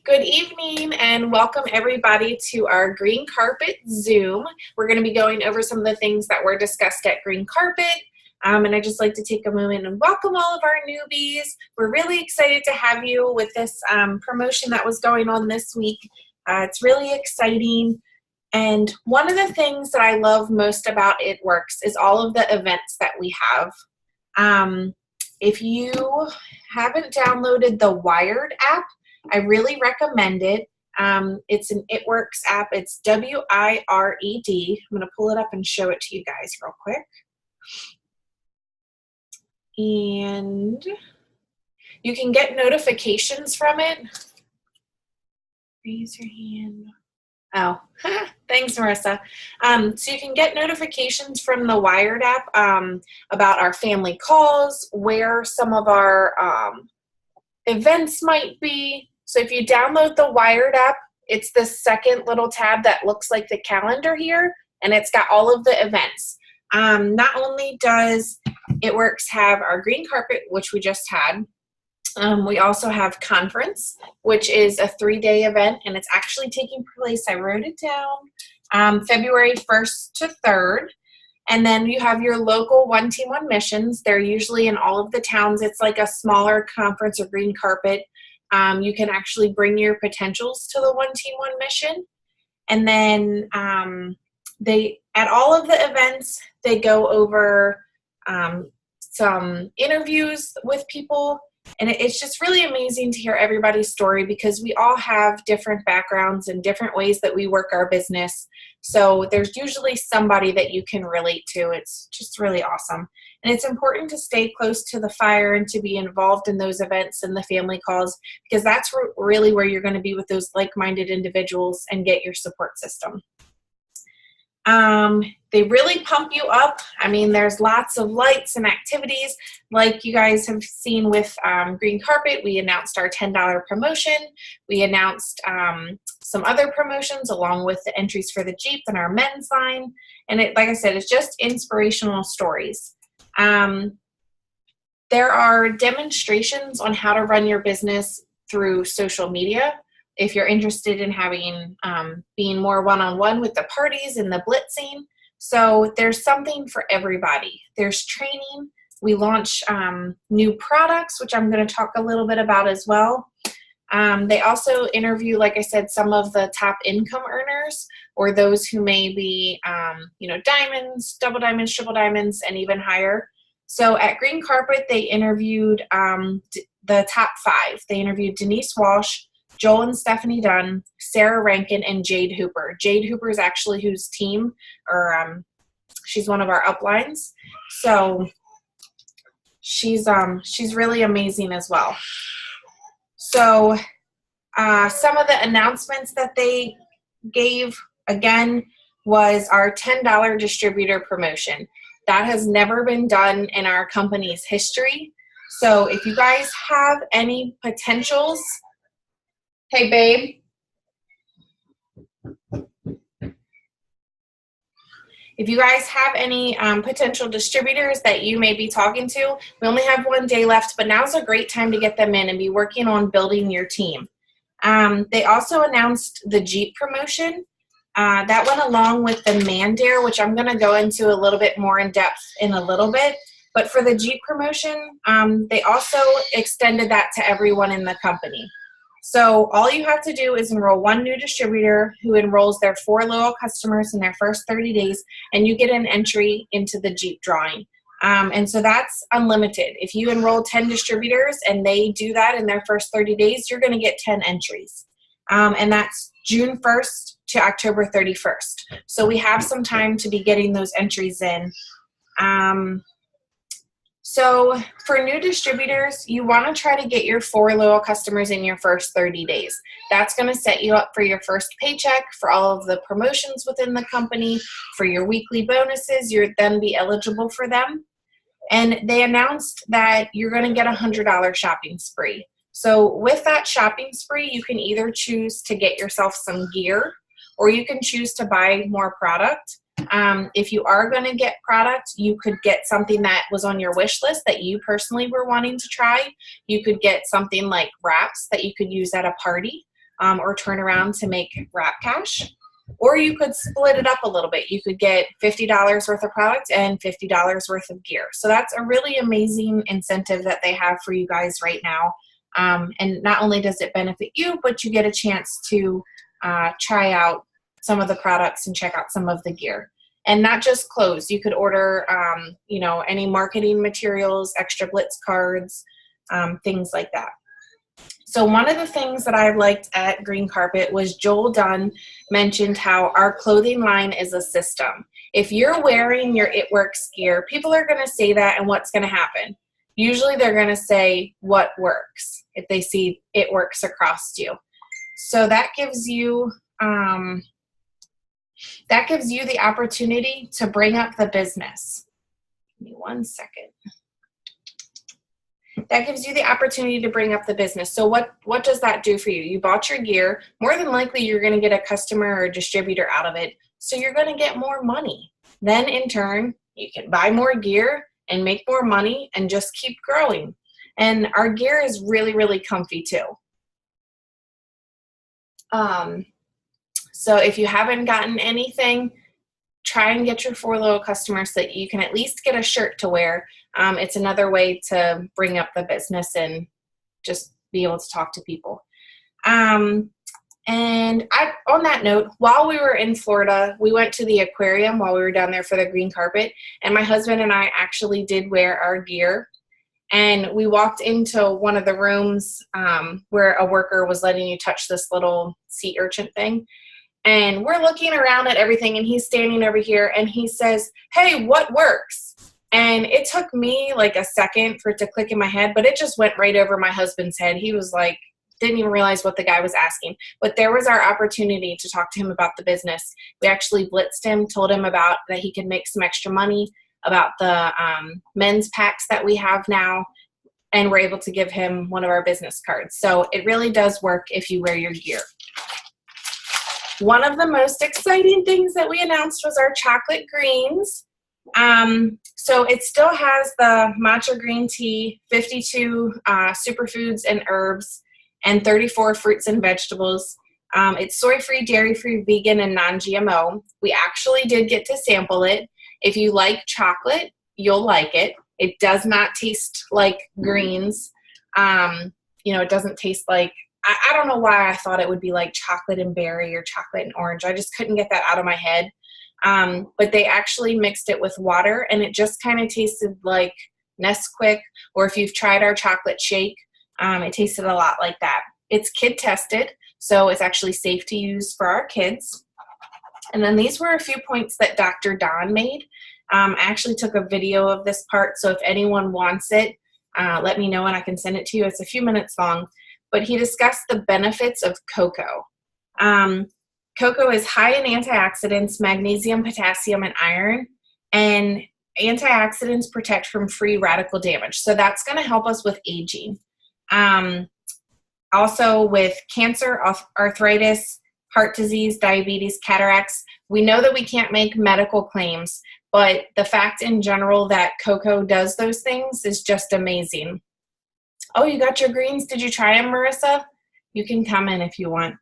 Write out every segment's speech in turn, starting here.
Good evening and welcome everybody to our Green Carpet Zoom. We're going to be going over some of the things that were discussed at Green Carpet. And I'd just like to take a moment and welcome all of our newbies. We're really excited to have you with this promotion that was going on this week. It's really exciting. And one of the things that I love most about It Works is all of the events that we have. If you haven't downloaded the Wired app, I really recommend it. It's an It Works app. It's WIRED. I'm going to pull it up and show it to you guys real quick. And you can get notifications from it. Raise your hand. Oh, thanks, Marissa. So you can get notifications from the Wired app about our family calls, where some of our events might be. So if you download the Wired app, it's the second little tab that looks like the calendar here, and it's got all of the events. Not only does It Works have our green carpet, which we just had, we also have conference, which is a 3-day event, and it's actually taking place, I wrote it down, February 1st to 3rd. And then you have your local One Team One missions. They're usually in all of the towns. It's like a smaller conference or green carpet. You can actually bring your potentials to the One Team One mission. And then at all of the events, they go over some interviews with people. And it's just really amazing to hear everybody's story because we all have different backgrounds and different ways that we work our business. So there's usually somebody that you can relate to. It's just really awesome. And it's important to stay close to the fire and to be involved in those events and the family calls because that's really where you're going to be with those like-minded individuals and get your support system. They really pump you up. I mean, there's lots of lights and activities like you guys have seen with Green Carpet. We announced our $10 promotion. We announced some other promotions along with the entries for the Jeep and our men's line. And like I said, it's just inspirational stories. There are demonstrations on how to run your business through social media. If you're interested in having being more one-on-one with the parties and the blitzing. So there's something for everybody. There's training. We launch new products, which I'm going to talk a little bit about as well. They also interview, like I said, some of the top income earners or those who may be, diamonds, double diamonds, triple diamonds, and even higher. So at Green Carpet, they interviewed the top 5. They interviewed Denise Walsh, Joel and Stephanie Dunn, Sarah Rankin, and Jade Hooper. Jade Hooper is actually whose team, or she's one of our uplines. So she's really amazing as well. So some of the announcements that they gave, again, was our $10 distributor promotion. That has never been done in our company's history. So if you guys have any potentials, hey, babe. If you guys have any potential distributors that you may be talking to, we only have 1 day left, but now's a great time to get them in and be working on building your team. They also announced the Jeep promotion. That went along with the Man-Dare, which I'm going to go into a little bit more in depth in a little bit. But for the Jeep promotion, they also extended that to everyone in the company. So all you have to do is enroll 1 new distributor who enrolls their 4 loyal customers in their first 30 days, and you get an entry into the Jeep drawing. And so that's unlimited. If you enroll 10 distributors and they do that in their first 30 days, you're going to get 10 entries. And that's June 1st to October 31st. So we have some time to be getting those entries in. So for new distributors, you want to try to get your 4 loyal customers in your first 30 days. That's going to set you up for your first paycheck, for all of the promotions within the company, for your weekly bonuses. You'll then be eligible for them. And they announced that you're going to get a $100 shopping spree. So with that shopping spree, you can either choose to get yourself some gear or you can choose to buy more product. If you are going to get product, you could get something that was on your wish list that you personally were wanting to try. You could get something like wraps that you could use at a party. or turn around to make wrap cash. Or you could split it up a little bit. You could get $50 worth of product and $50 worth of gear. So that's a really amazing incentive that they have for you guys right now. And not only does it benefit you, but you get a chance to try out some of the products and check out some of the gear. And not just clothes. You could order, any marketing materials, extra Blitz cards, things like that. So one of the things that I liked at Green Carpet was Joel Dunn mentioned how our clothing line is a system. If you're wearing your It Works gear, people are going to say that, and what's going to happen? Usually they're going to say what works if they see It Works across you. So that gives you the opportunity to bring up the business. Give me 1 second. That gives you the opportunity to bring up the business. So what does that do for you? You bought your gear. More than likely, you're going to get a customer or a distributor out of it. So you're going to get more money. Then in turn, you can buy more gear and make more money and just keep growing. And our gear is really, really comfy too. So if you haven't gotten anything, try and get your 4 Low customers so that you can at least get a shirt to wear. It's another way to bring up the business and just be able to talk to people. On that note, while we were in Florida, we went to the aquarium while we were down there for the Green Carpet, and my husband and I actually did wear our gear. And we walked into one of the rooms where a worker was letting you touch this little sea urchin thing. And we're looking around at everything, and he's standing over here, and he says, "Hey, what works?" And it took me like a second for it to click in my head, but it just went right over my husband's head. He was like, didn't even realize what the guy was asking. But there was our opportunity to talk to him about the business. We actually blitzed him, told him about that he could make some extra money, about the men's packs that we have now, and we're able to give him one of our business cards. So it really does work if you wear your gear. One of the most exciting things that we announced was our chocolate greens. So it still has the matcha green tea, 52 superfoods and herbs, and 34 fruits and vegetables. It's soy-free, dairy-free, vegan, and non-GMO. We actually did get to sample it. If you like chocolate, you'll like it. It does not taste like greens. It doesn't taste like, I don't know why I thought it would be like chocolate and berry or chocolate and orange. I just couldn't get that out of my head. But they actually mixed it with water, and it just kind of tasted like Nesquik, or if you've tried our chocolate shake, it tasted a lot like that. It's kid tested, so it's actually safe to use for our kids. And then these were a few points that Dr. Don made. I actually took a video of this part, so if anyone wants it, let me know and I can send it to you. It's a few minutes long. But he discussed the benefits of cocoa. Cocoa is high in antioxidants, magnesium, potassium, and iron. And antioxidants protect from free radical damage. So that's going to help us with aging. Also with cancer, arthritis, heart disease, diabetes, cataracts. We know that we can't make medical claims, but the fact in general that cocoa does those things is just amazing. Oh, you got your greens? Did you try them, Marissa? You can come in if you want.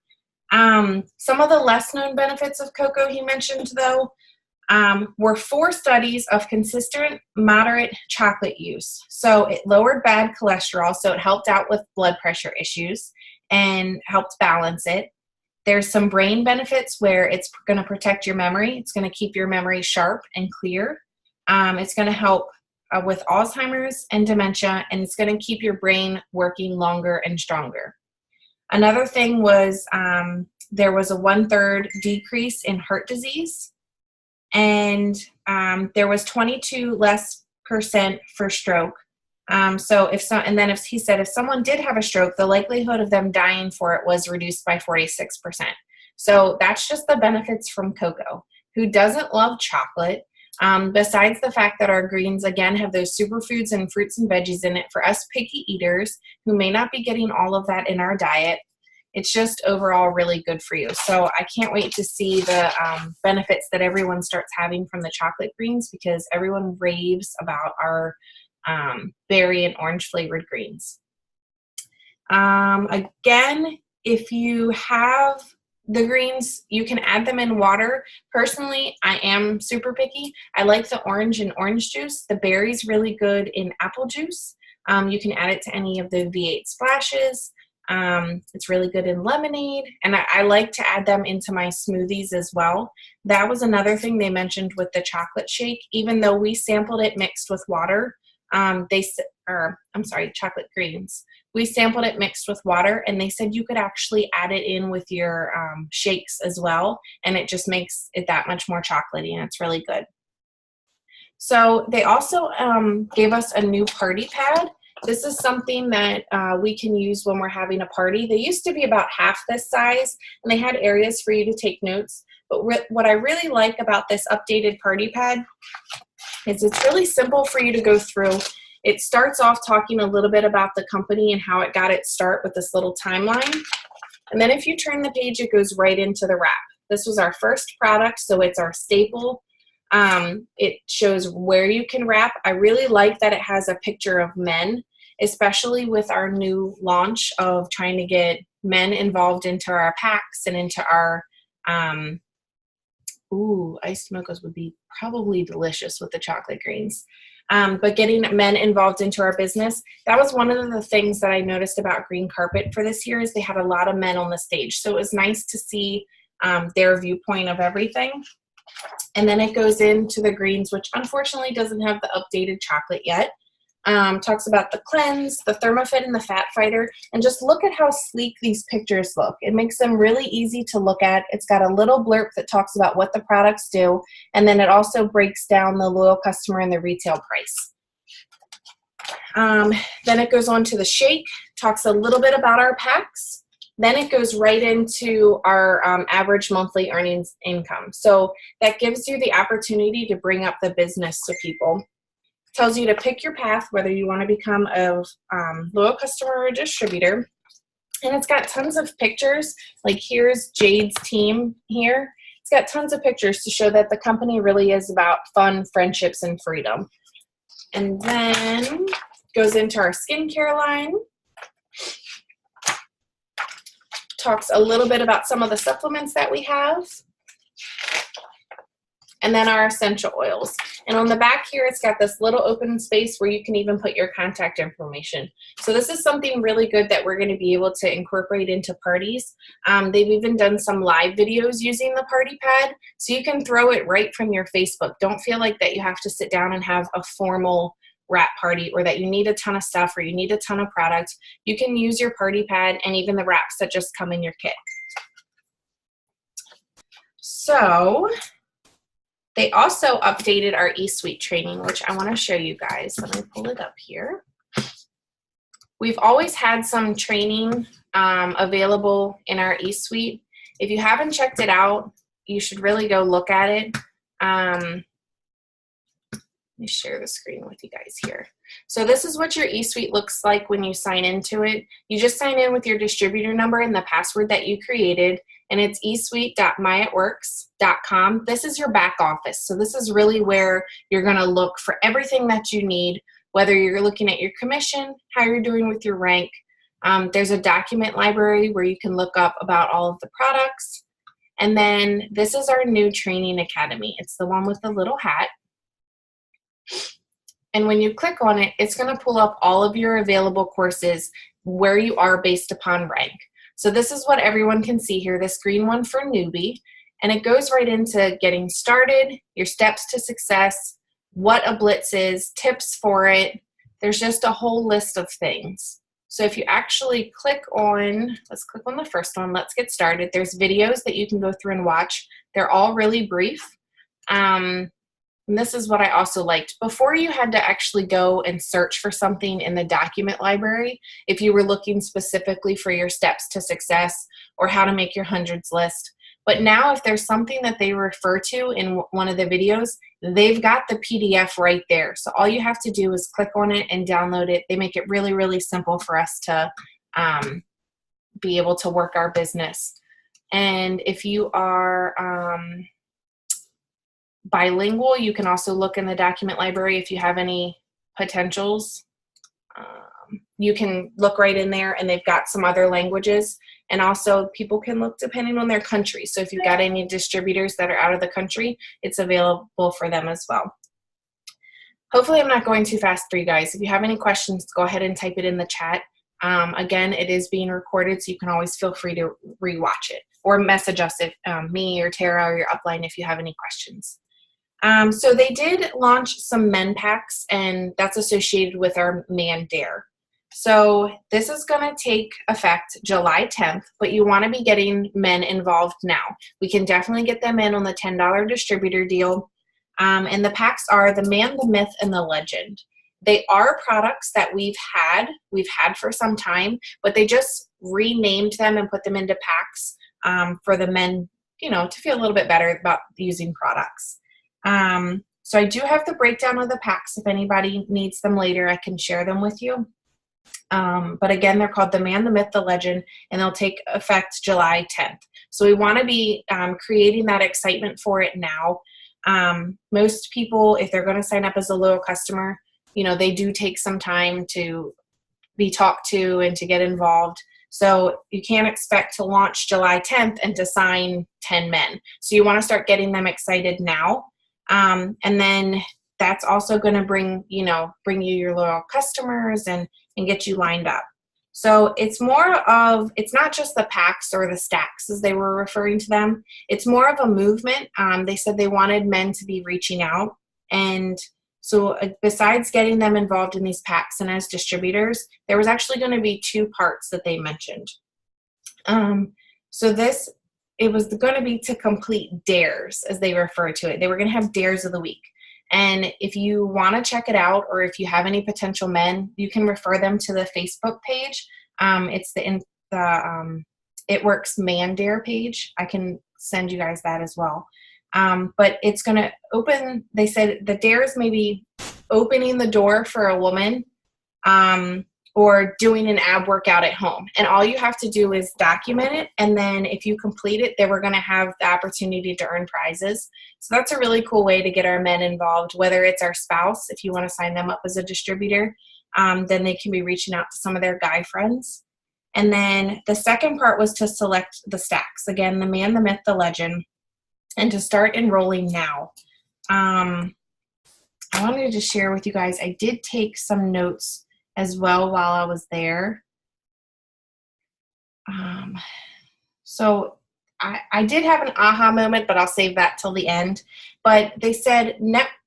Some of the less known benefits of cocoa he mentioned, though, were 4 studies of consistent, moderate chocolate use. So it lowered bad cholesterol, so it helped out with blood pressure issues and helped balance it. There's some brain benefits where it's going to protect your memory. It's going to keep your memory sharp and clear. It's going to help with Alzheimer's and dementia, and it's going to keep your brain working longer and stronger. Another thing was there was a 1/3 decrease in heart disease, and there was 22% less for stroke. If he said if someone did have a stroke, the likelihood of them dying for it was reduced by 46%. So that's just the benefits from cocoa. Who doesn't love chocolate? Besides the fact that our greens, again, have those superfoods and fruits and veggies in it for us picky eaters who may not be getting all of that in our diet, it's just overall really good for you. So I can't wait to see the benefits that everyone starts having from the chocolate greens, because everyone raves about our berry and orange flavored greens. Again, if you have the greens, you can add them in water. Personally, I am super picky. I like the orange in orange juice. The berry's really good in apple juice. You can add it to any of the V8 splashes. It's really good in lemonade, and I like to add them into my smoothies as well. That was another thing they mentioned with the chocolate shake. Even though we sampled it mixed with water, chocolate greens. We sampled it mixed with water, and they said you could actually add it in with your shakes as well, and it just makes it that much more chocolatey, and it's really good. So they also gave us a new party pad. This is something that we can use when we're having a party. They used to be about half this size, and they had areas for you to take notes. But what I really like about this updated party pad is it's really simple for you to go through. It starts off talking a little bit about the company and how it got its start with this little timeline. And then if you turn the page, it goes right into the wrap. This was our first product, so it's our staple. It shows where you can wrap. I really like that it has a picture of men, especially with our new launch of trying to get men involved into our packs and into our, iced mochas would be probably delicious with the chocolate greens. But getting men involved into our business, that was one of the things that I noticed about Green Carpet for this year is they had a lot of men on the stage. So it was nice to see their viewpoint of everything. And then it goes into the greens, which unfortunately doesn't have the updated chocolate yet. Talks about the cleanse, the ThermoFit, and the fat fighter. And just look at how sleek these pictures look. It makes them really easy to look at. It's got a little blurb that talks about what the products do. And then it also breaks down the loyal customer and the retail price. Then it goes on to the shake, talks a little bit about our packs. Then it goes right into our average monthly earnings income. So that gives you the opportunity to bring up the business to people. Tells you to pick your path, whether you want to become a loyal customer or a distributor. And it's got tons of pictures. Like here's Jade's team here. It's got tons of pictures to show that the company really is about fun, friendships, and freedom. And then goes into our skincare line. Talks a little bit about some of the supplements that we have. And then our essential oils. And on the back here, it's got this little open space where you can even put your contact information. So this is something really good that we're going to be able to incorporate into parties. They've even done some live videos using the party pad. So you can throw it right from your Facebook. Don't feel like that you have to sit down and have a formal wrap party or that you need a ton of stuff or you need a ton of product. You can use your party pad and even the wraps that just come in your kit. So they also updated our eSuite training, which I want to show you guys. Let me pull it up here. We've always had some training available in our eSuite. If you haven't checked it out, you should really go look at it. Let me share the screen with you guys here. So this is what your eSuite looks like when you sign into it. You just sign in with your distributor number and the password that you created, and it's eSuite.myitworks.com. This is your back office. So this is really where you're going to look for everything that you need, whether you're looking at your commission, how you're doing with your rank. There's a document library where you can look up about all of the products. And then this is our new training academy. It's the one with the little hat. And when you click on it, it's going to pull up all of your available courses where you are based upon rank. So this is what everyone can see here, this green one for newbie. And it goes right into getting started, your steps to success, what a blitz is, tips for it. There's just a whole list of things. So if you actually click on, let's click on the first one, let's get started. There's videos that you can go through and watch. They're all really brief. And this is what I also liked. Before you had to actually go and search for something in the document library, if you were looking specifically for your steps to success or how to make your hundreds list. But now if there's something that they refer to in one of the videos, they've got the PDF right there. So all you have to do is click on it and download it. They make it really, really simple for us to be able to work our business. And if you are bilingual, you can also look in the document library if you have any potentials. you can look right in there, and they've got some other languages. And also people can look depending on their country. So if you've got any distributors that are out of the country, it's available for them as well. Hopefully I'm not going too fast for you guys. If you have any questions, go ahead and type it in the chat. Again, it is being recorded, so you can always feel free to rewatch it or message us, if me or Tara or your upline, if you have any questions. So they did launch some men packs, and that's associated with our Man Dare. So this is going to take effect July 10th, but you want to be getting men involved now. We can definitely get them in on the $10 distributor deal. And the packs are the Man, the Myth, and the Legend. They are products that we've had for some time, but they just renamed them and put them into packs for the men, to feel a little bit better about using products. So I do have the breakdown of the packs. If anybody needs them later, I can share them with you. But again, they're called the Man, the Myth, the Legend, and they'll take effect July 10th. So we want to be creating that excitement for it now. Most people, if they're going to sign up as a loyal customer, they do take some time to be talked to and to get involved. So you can't expect to launch July 10th and to sign 10 men. So you want to start getting them excited now. And then that's also going to bring you your loyal customers and get you lined up. So it's not just the packs or the stacks as they were referring to them. It's more of a movement. They said they wanted men to be reaching out. And so besides getting them involved in these packs and as distributors, there was actually going to be 2 parts that they mentioned. It was going to be to complete dares, as they refer to it. They were going to have dares of the week. And if you want to check it out, or if you have any potential men, you can refer them to the Facebook page. It's the It Works Man Dare page. I can send you guys that as well. But it's going to open, they said the dares may be opening the door for a woman, or doing an ab workout at home. And all you have to do is document it. And then if you complete it, then we're going to have the opportunity to earn prizes. So that's a really cool way to get our men involved, whether it's our spouse, if you want to sign them up as a distributor, then they can be reaching out to some of their guy friends. And then the second part was to select the stacks. Again, the Man, the Myth, the Legend, and to start enrolling now. I wanted to share with you guys, I did take some notes as well while I was there. So I did have an aha moment, but I'll save that till the end. But they said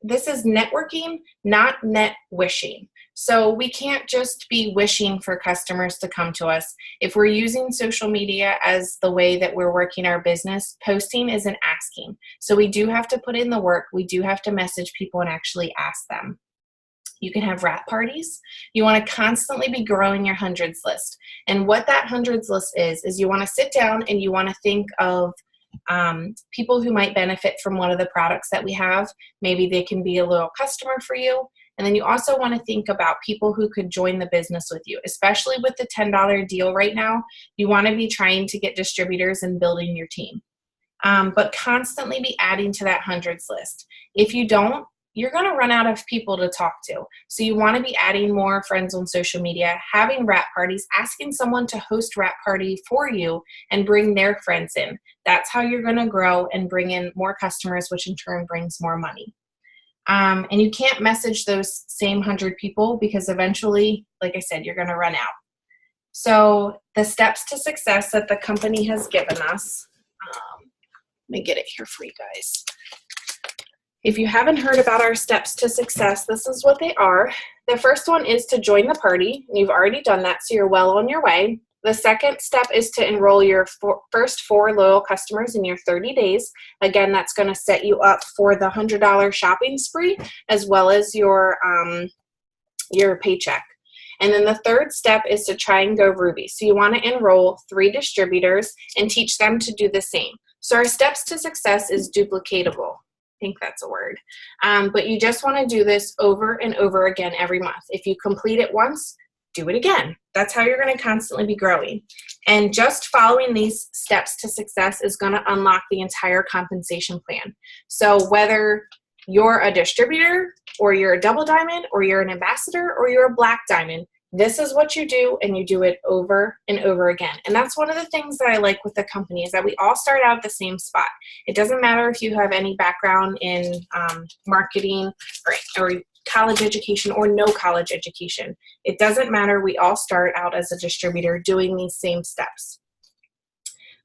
this is networking, not net wishing. So we can't just be wishing for customers to come to us. If we're using social media as the way that we're working our business, posting isn't asking. So we do have to put in the work. We do have to message people and actually ask them. You can have wrap parties. You want to constantly be growing your hundreds list. And what that hundreds list is you want to sit down and you want to think of people who might benefit from one of the products that we have. Maybe they can be a loyal customer for you. And then you also want to think about people who could join the business with you, especially with the $10 deal right now. You want to be trying to get distributors and building your team. But constantly be adding to that hundreds list. If you don't, you're going to run out of people to talk to. So you want to be adding more friends on social media, having wrap parties, asking someone to host wrap party for you and bring their friends in. That's how you're going to grow and bring in more customers, which in turn brings more money. And you can't message those same 100 people because eventually, like I said, you're going to run out. So the steps to success that the company has given us, let me get it here for you guys. If you haven't heard about our steps to success, this is what they are. The first one is to join the party. You've already done that, so you're well on your way. The second step is to enroll your first 4 loyal customers in your 30 days. Again, that's going to set you up for the $100 shopping spree as well as your paycheck. And then the third step is to try and go Ruby. So you want to enroll 3 distributors and teach them to do the same. So our steps to success is duplicatable. I think that's a word. But you just want to do this over and over again every month. If you complete it once, do it again. That's how you're going to constantly be growing. And just following these steps to success is going to unlock the entire compensation plan. So whether you're a distributor or you're a double diamond or you're an ambassador or you're a black diamond, This is what you do, and you do it over and over again. And that's one of the things that I like with the company, is that we all start out at the same spot. It doesn't matter if you have any background in marketing or college education or no college education. It doesn't matter. We all start out as a distributor doing these same steps.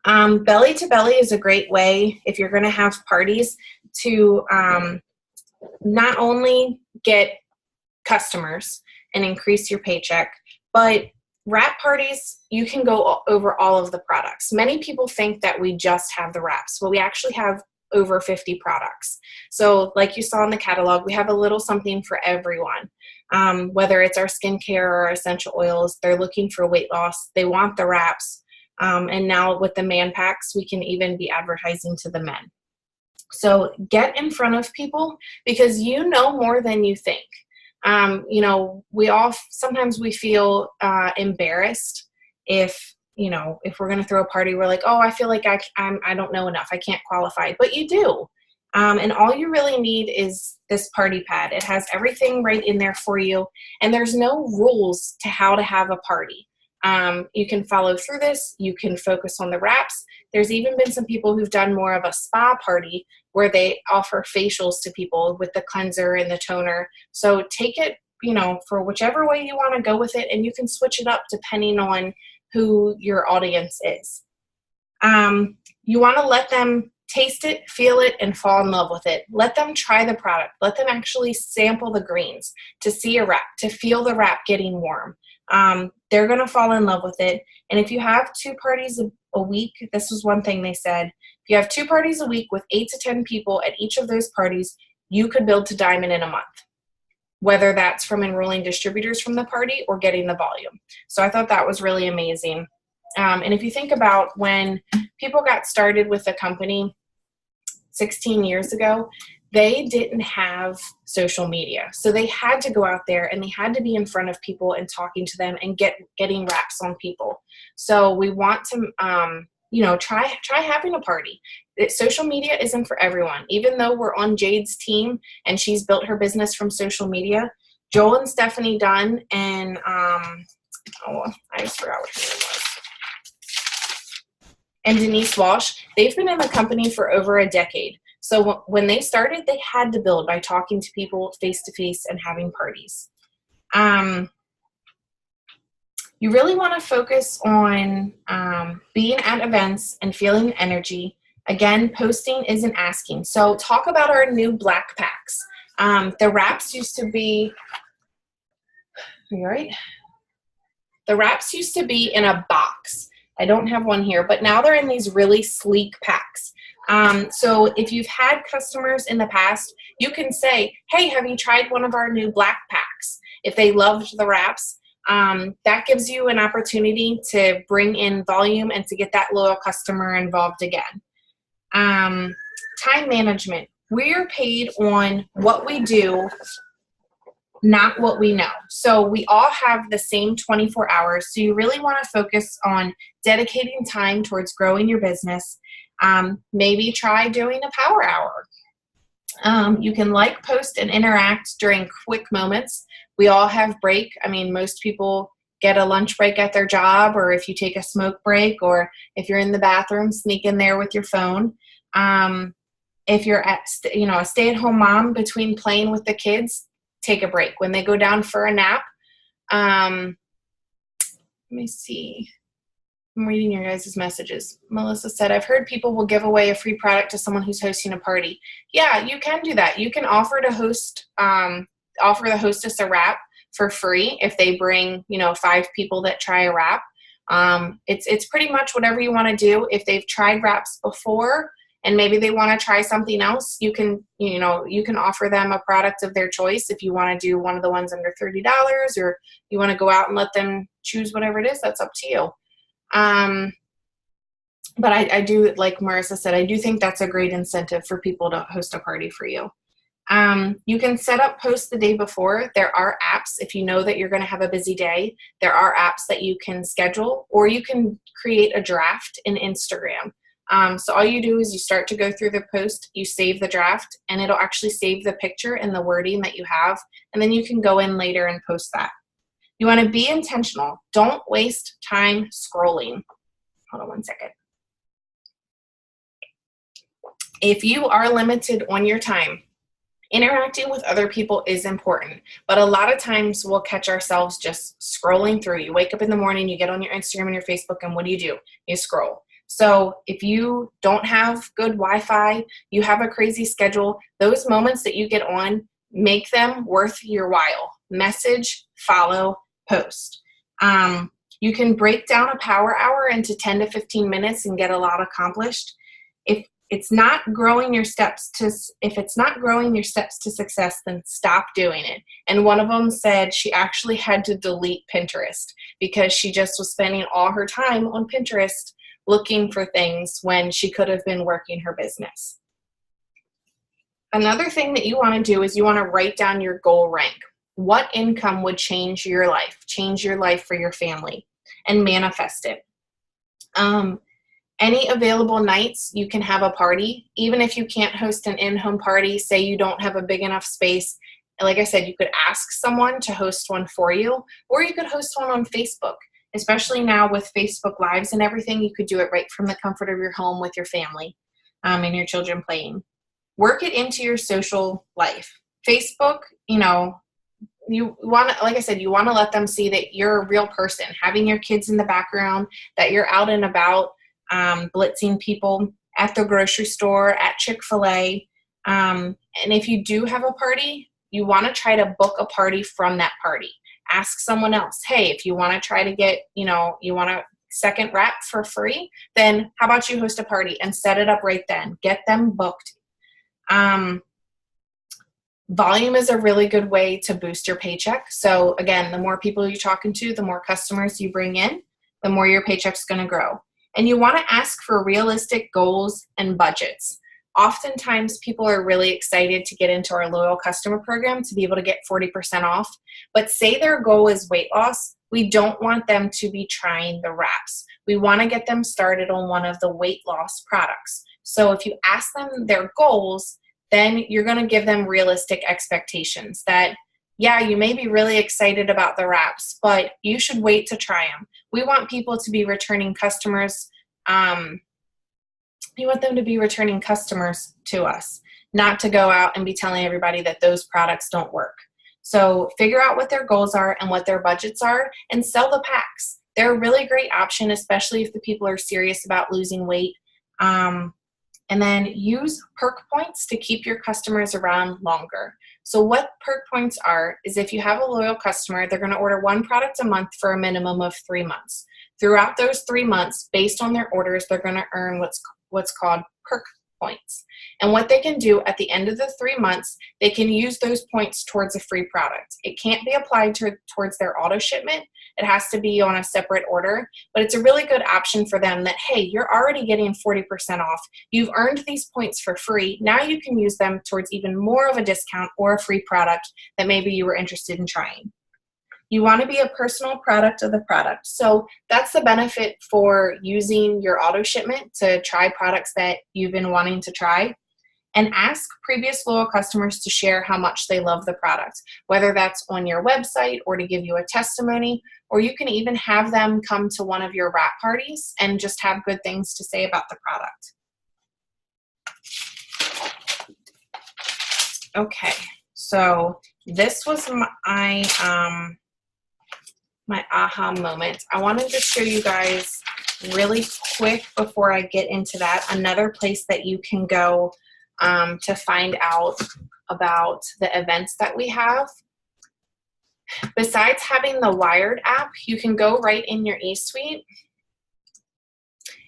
Belly to belly is a great way, if you're going to have parties, to not only get customers and increase your paycheck, but wrap parties, you can go over all of the products. Many people think that we just have the wraps, but we actually have over 50 products. So like you saw in the catalog, we have a little something for everyone. Whether it's our skincare or our essential oils, they're looking for weight loss, they want the wraps. And now with the man packs, we can even be advertising to the men. So get in front of people, because you know more than you think. Sometimes we feel embarrassed if we're going to throw a party, we're like, oh, I feel like I don't know enough, I can't qualify, but you do. And all you really need is this party pad. It has everything right in there for you, and there's no rules to how to have a party. You can follow through this. You can focus on the wraps. There's even been some people who've done more of a spa party where they offer facials to people with the cleanser and the toner. So take it, for whichever way you want to go with it, and you can switch it up depending on who your audience is. You want to let them taste it, feel it, and fall in love with it. Let them try the product. Let them actually sample the greens to see a wrap, to feel the wrap getting warm. They're going to fall in love with it. And if you have 2 parties a week, this was one thing they said, if you have 2 parties a week with 8 to 10 people at each of those parties, you could build to diamond in a month, whether that's from enrolling distributors from the party or getting the volume. So I thought that was really amazing. And if you think about when people got started with the company 16 years ago, they didn't have social media. So they had to go out there and they had to be in front of people and talking to them and getting wraps on people. So we want to, try having a party. Social media isn't for everyone. Even though we're on Jade's team and she's built her business from social media, Joel and Stephanie Dunn and, I just forgot what her name was, and Denise Walsh, they've been in the company for over a decade. So when they started, they had to build by talking to people face-to-face and having parties. You really want to focus on being at events and feeling energy. Again, posting isn't asking. So talk about our new black packs. The wraps used to be, are you all right? The wraps used to be in a box. I don't have one here, but now they're in these really sleek packs. So if you've had customers in the past, you can say, hey, have you tried one of our new black packs? If they loved the wraps, that gives you an opportunity to bring in volume and to get that loyal customer involved again. Time management. We're paid on what we do, not what we know. So we all have the same 24 hours. So you really want to focus on dedicating time towards growing your business. Maybe try doing a power hour. You can post, and interact during quick moments. We all have break. I mean, most people get a lunch break at their job, or if you take a smoke break, or if you're in the bathroom, sneak in there with your phone. If you're a stay-at-home mom, between playing with the kids, take a break. When they go down for a nap, let me see. I'm reading your guys' messages. Melissa said, I've heard people will give away a free product to someone who's hosting a party. Yeah, you can do that. You can offer the hostess a wrap for free if they bring, 5 people that try a wrap. It's pretty much whatever you want to do. If they've tried wraps before and maybe they want to try something else, you can offer them a product of their choice. If you want to do one of the ones under $30, or you want to go out and let them choose whatever it is, that's up to you. But I do, like Marissa said, I do think that's a great incentive for people to host a party for you. You can set up posts the day before. There are apps, if you know that you're going to have a busy day, there are apps that you can schedule, or you can create a draft in Instagram. So all you do is you start to go through the post, you save the draft, and it'll actually save the picture and the wording that you have, and then you can go in later and post that. You want to be intentional. Don't waste time scrolling. Hold on one second. If you are limited on your time, interacting with other people is important, but a lot of times we'll catch ourselves just scrolling through. You wake up in the morning, you get on your Instagram and your Facebook, and what do? You scroll. So if you don't have good Wi-Fi, you have a crazy schedule, those moments that you get on, make them worth your while. Message, follow, post. You can break down a power hour into 10 to 15 minutes and get a lot accomplished. If it's not growing your steps to success, then stop doing it. And one of them said she actually had to delete Pinterest because she just was spending all her time on Pinterest looking for things when she could have been working her business. Another thing that you want to do is you want to write down your goal rank. What income would change your life for your family, and manifest it. Any available nights you can have a party. Even if you can't host an in-home party, say you don't have a big enough space, like I said, you could ask someone to host one for you, or you could host one on Facebook. Especially now with Facebook Lives and everything, you could do it right from the comfort of your home with your family and your children playing. Work it into your social life. Facebook, you want to, like I said, you want to let them see that you're a real person, having your kids in the background, that you're out and about, blitzing people at the grocery store, at Chick-fil-A. And if you do have a party, you want to try to book a party from that party. Ask someone else, hey, if you want to try to get, you want a second wrap for free, then how about you host a party and set it up right then. Get them booked. Volume is a really good way to boost your paycheck. So again, the more people you're talking to, the more customers you bring in, the more your paycheck's going to grow. And you want to ask for realistic goals and budgets. Oftentimes, people are really excited to get into our loyal customer program to be able to get 40% off. But say their goal is weight loss, we don't want them to be trying the wraps. We want to get them started on one of the weight loss products. So if you ask them their goals, then you're going to give them realistic expectations that, yeah, you may be really excited about the wraps, but you should wait to try them. We want people to be returning customers. We want them to be returning customers to us, not to go out and be telling everybody that those products don't work. So figure out what their goals are and what their budgets are and sell the packs. They're a really great option, especially if the people are serious about losing weight. And then use perk points to keep your customers around longer. So what perk points are is if you have a loyal customer, they're going to order one product a month for a minimum of 3 months. Throughout those 3 months, based on their orders, they're going to earn what's called perk points. And what they can do at the end of the 3 months, they can use those points towards a free product. It can't be applied towards their auto shipment. It has to be on a separate order, but it's a really good option for them that, hey, you're already getting 40% off. You've earned these points for free. Now you can use them towards even more of a discount or a free product that maybe you were interested in trying. You want to be a personal product of the product. So that's the benefit for using your auto shipment to try products that you've been wanting to try. And ask previous loyal customers to share how much they love the product, whether that's on your website or to give you a testimony, or you can even have them come to one of your wrap parties and just have good things to say about the product. Okay, so this was my aha moment. I wanted to show you guys really quick before I get into that, another place that you can go to find out about the events that we have. Besides having the Wired app, you can go right in your eSuite.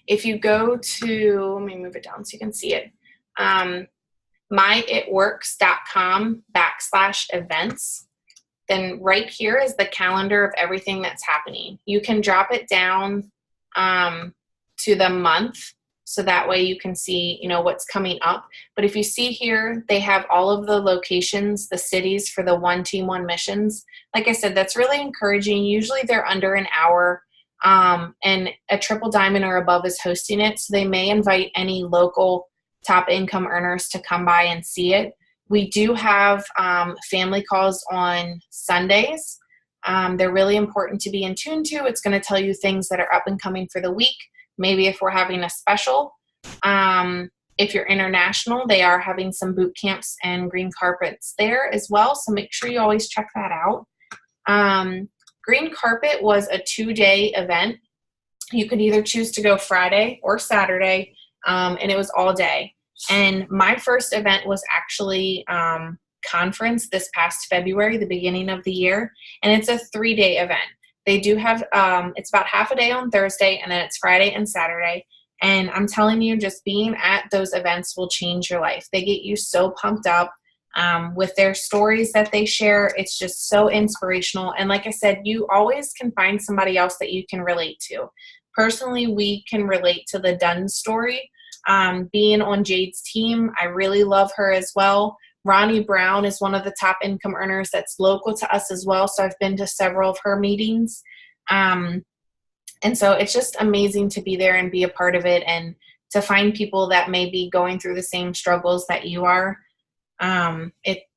If you go to, let me move it down so you can see it, myitworks.com/events. Then right here is the calendar of everything that's happening. You can drop it down to the month, so that way you can see, what's coming up. But if you see here, they have all of the locations, the cities for the One Team, One Missions. Like I said, that's really encouraging. Usually they're under an hour, and a Triple Diamond or above is hosting it. So they may invite any local top income earners to come by and see it. We do have family calls on Sundays. They're really important to be in tune to. It's going to tell you things that are up and coming for the week. Maybe if we're having a special. If you're international, they are having some boot camps and green carpets there as well. So make sure you always check that out. Green carpet was a 2-day event. You could either choose to go Friday or Saturday, and it was all day. And my first event was actually conference this past February, the beginning of the year, and it's a 3-day event. They do have, it's about half a day on Thursday, and then it's Friday and Saturday. And I'm telling you, just being at those events will change your life. They get you so pumped up with their stories that they share. It's just so inspirational. And like I said, you always can find somebody else that you can relate to. Personally, we can relate to the Dunn story. Being on Jade's team, I really love her as well. Ronnie Brown is one of the top income earners that's local to us as well. So I've been to several of her meetings. And so it's just amazing to be there and be a part of it, and to find people that may be going through the same struggles that you are.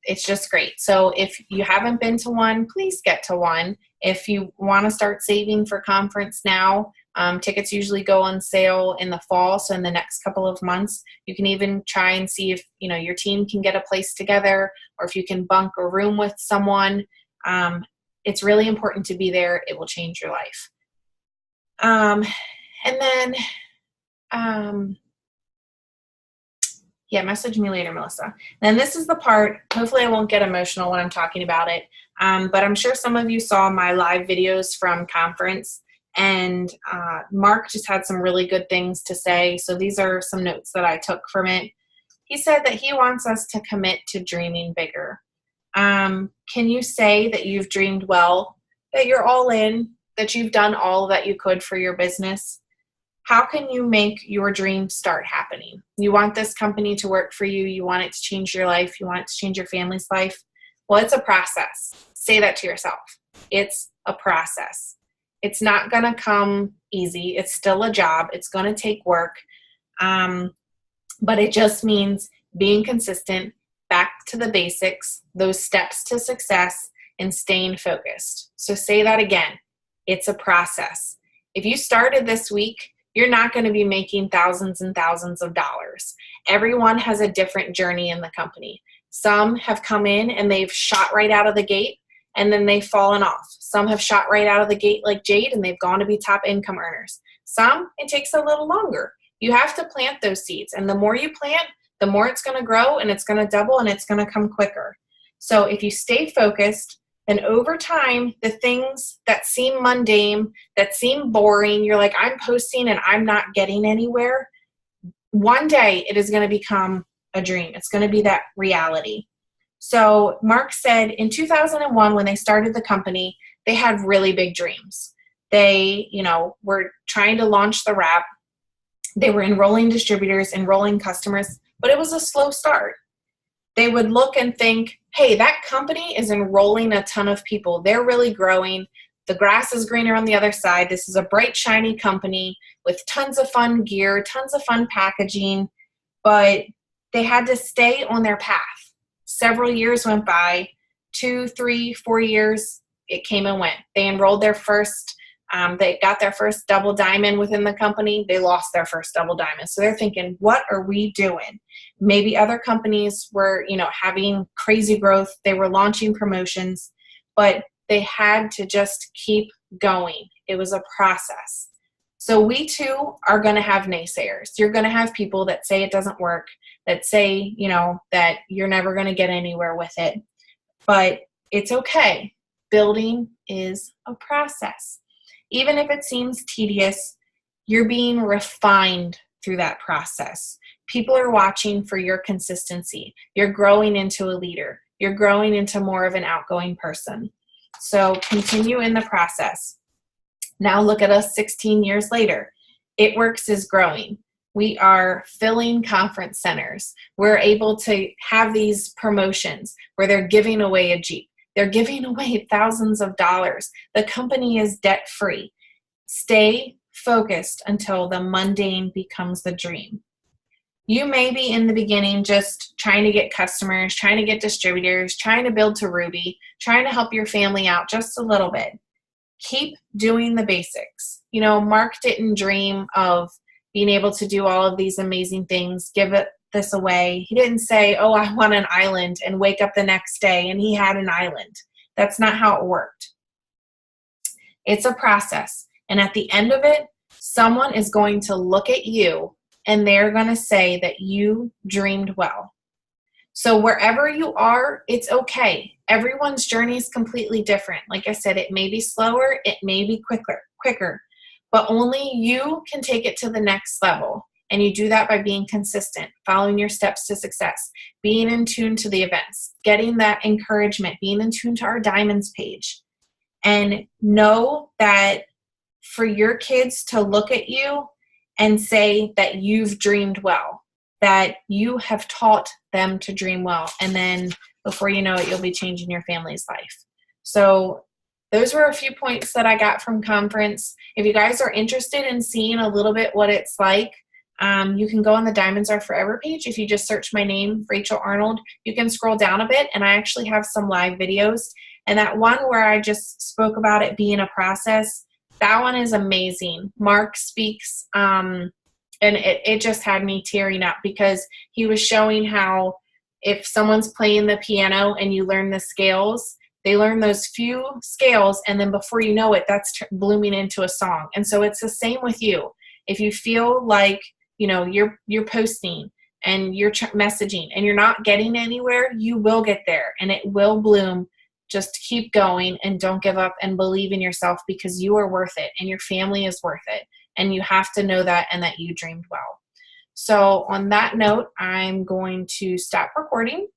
It's just great. So if you haven't been to one, please get to one. If you want to start saving for conference now, tickets usually go on sale in the fall. So in the next couple of months, you can even try and see if, your team can get a place together, or if you can bunk a room with someone. It's really important to be there. It will change your life. And then, message me later, Melissa. Then this is the part, hopefully I won't get emotional when I'm talking about it. But I'm sure some of you saw my live videos from conference, and Mark just had some really good things to say. So these are some notes that I took from it. He said that he wants us to commit to dreaming bigger. Can you say that you've dreamed well, that you're all in, that you've done all that you could for your business? How can you make your dream start happening? You want this company to work for you. You want it to change your life. You want it to change your family's life. Well, it's a process. Say that to yourself. It's a process. It's not going to come easy. It's still a job. It's going to take work. But it just means being consistent, back to the basics, those steps to success, and staying focused. So say that again. It's a process. If you started this week, you're not going to be making thousands and thousands of dollars. Everyone has a different journey in the company. Some have come in and they've shot right out of the gate, and then they've fallen off. Some have shot right out of the gate like Jade, and they've gone to be top income earners. Some, it takes a little longer. You have to plant those seeds, and the more you plant, the more it's going to grow, and it's going to double, and it's going to come quicker. So if you stay focused, then over time, the things that seem mundane, that seem boring, you're like, I'm posting and I'm not getting anywhere. One day it is going to become a dream. It's going to be that reality. So Mark said in 2001, when they started the company, they had really big dreams. They, were trying to launch the wrap. They were enrolling distributors, enrolling customers, but it was a slow start. They would look and think, hey, that company is enrolling a ton of people. They're really growing. The grass is greener on the other side. This is a bright, shiny company with tons of fun gear, tons of fun packaging, but they had to stay on their path. Several years went by, 2, 3, 4 years, it came and went. They enrolled their first, they got their first double diamond within the company. They lost their first double diamond. So they're thinking, what are we doing? Maybe other companies were, having crazy growth. They were launching promotions, but they had to just keep going. It was a process. So we too are going to have naysayers. You're going to have people that say it doesn't work, that say, that you're never going to get anywhere with it. But it's okay. Building is a process. Even if it seems tedious, you're being refined through that process. People are watching for your consistency. You're growing into a leader. You're growing into more of an outgoing person. So continue in the process. Now look at us 16 years later. It Works is growing. We are filling conference centers. We're able to have these promotions where they're giving away a Jeep. They're giving away thousands of dollars. The company is debt-free. Stay focused until the mundane becomes the dream. You may be in the beginning just trying to get customers, trying to get distributors, trying to build to Ruby, trying to help your family out just a little bit. Keep doing the basics. You know, Mark didn't dream of being able to do all of these amazing things, give it this away. He didn't say, oh, I want an island, and wake up the next day and he had an island. That's not how it worked. It's a process. And at the end of it, someone is going to look at you and they're going to say that you dreamed well. So wherever you are, it's okay. Everyone's journey is completely different. Like I said, it may be slower, it may be quicker, but only you can take it to the next level. And you do that by being consistent, following your steps to success, being in tune to the events, getting that encouragement, being in tune to our Diamonds page. And know that for your kids to look at you and say that you've dreamed well, that you have taught them to dream well. And then before you know it, you'll be changing your family's life. So those were a few points that I got from conference. If you guys are interested in seeing a little bit what it's like, you can go on the Diamonds Are Forever page. If you just search my name, Rachel Arnold, you can scroll down a bit, and I actually have some live videos. And that one where I just spoke about it being a process, that one is amazing. Mark speaks, and it just had me tearing up because he was showing how if someone's playing the piano and you learn the scales, they learn those few scales, and then before you know it, that's blooming into a song. And so it's the same with you. If you feel like, you know, you're posting and you're messaging and you're not getting anywhere, you will get there and it will bloom. Just keep going and don't give up and believe in yourself, because you are worth it and your family is worth it. And you have to know that, and that you dreamed well. So on that note, I'm going to stop recording